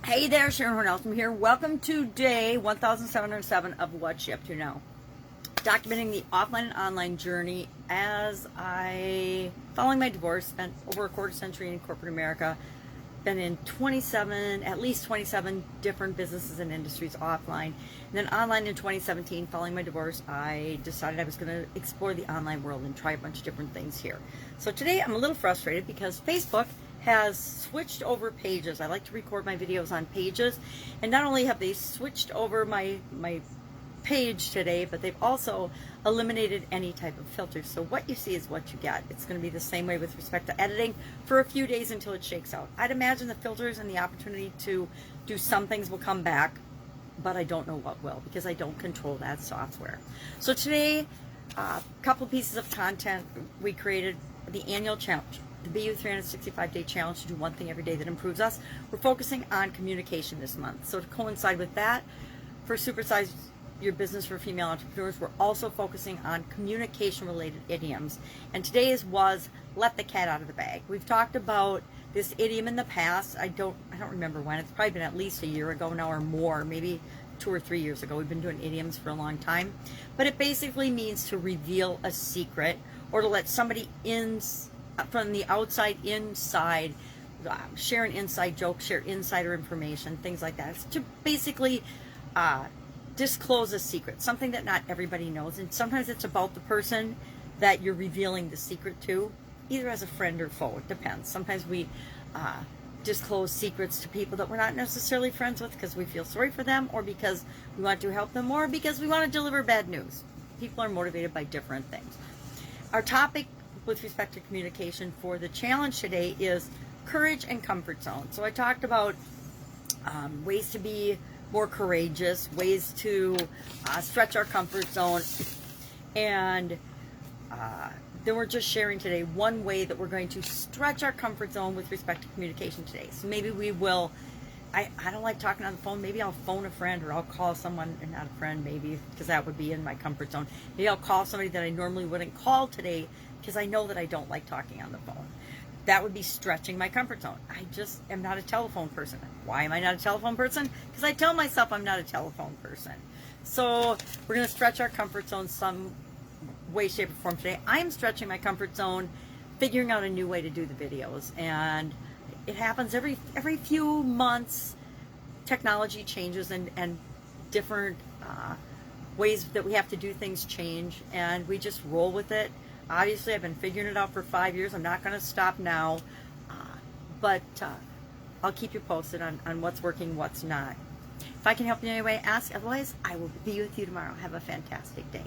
Hey there, Sharon Horne-Ellstrom here. Welcome to day 1707 of What's She Up To Now. Documenting the offline and online journey as following my divorce, spent over a quarter century in corporate America, been in at least 27 different businesses and industries offline. And then online in 2017, following my divorce, I decided I was going to explore the online world and try a bunch of different things here. So today I'm a little frustrated because Facebook has switched over pages. I like to record my videos on pages, and not only have they switched over my page today, but they've also eliminated any type of filters. So what you see is what you get. It's going to be the same way with respect to editing for a few days until it shakes out. I'd imagine the filters and the opportunity to do some things will come back, but I don't know what will because I don't control that software. So today, a couple of pieces of content. We created the annual challenge, the BU 365-day challenge to do one thing every day that improves us. We're focusing on communication this month. So to coincide with that, for Supersize Your Business for Female Entrepreneurs, we're also focusing on communication-related idioms. And today's was let the cat out of the bag. We've talked about this idiom in the past. I don't remember when. It's probably been at least a year ago now or more, maybe 2 or 3 years ago. We've been doing idioms for a long time. But it basically means to reveal a secret or to let somebody in from the outside inside, share an inside joke, share insider information, things like that. It's to basically disclose a secret, something that not everybody knows. And sometimes it's about the person that you're revealing the secret to, either as a friend or foe. It depends. Sometimes we disclose secrets to people that we're not necessarily friends with because we feel sorry for them, or because we want to help them, or because we want to deliver bad news. People are motivated by different things. Our topic with respect to communication for the challenge today is courage and comfort zone. So I talked about ways to be more courageous, ways to stretch our comfort zone, and then we're just sharing today one way that we're going to stretch our comfort zone with respect to communication today. So maybe we will, I don't like talking on the phone. Maybe I'll phone a friend, or I'll call someone, and not a friend maybe, because that would be in my comfort zone. Maybe I'll call somebody that I normally wouldn't call today because I know that I don't like talking on the phone. That would be stretching my comfort zone. I just am not a telephone person. Why am I not a telephone person? Because I tell myself I'm not a telephone person. So we're going to stretch our comfort zone some way, shape, or form today. I'm stretching my comfort zone, figuring out a new way to do the videos. And it happens every few months. Technology changes, and different ways that we have to do things change, and we just roll with it. Obviously, I've been figuring it out for 5 years. I'm not going to stop now, but I'll keep you posted on what's working, what's not. If I can help you in any way, ask. Otherwise, I will be with you tomorrow. Have a fantastic day.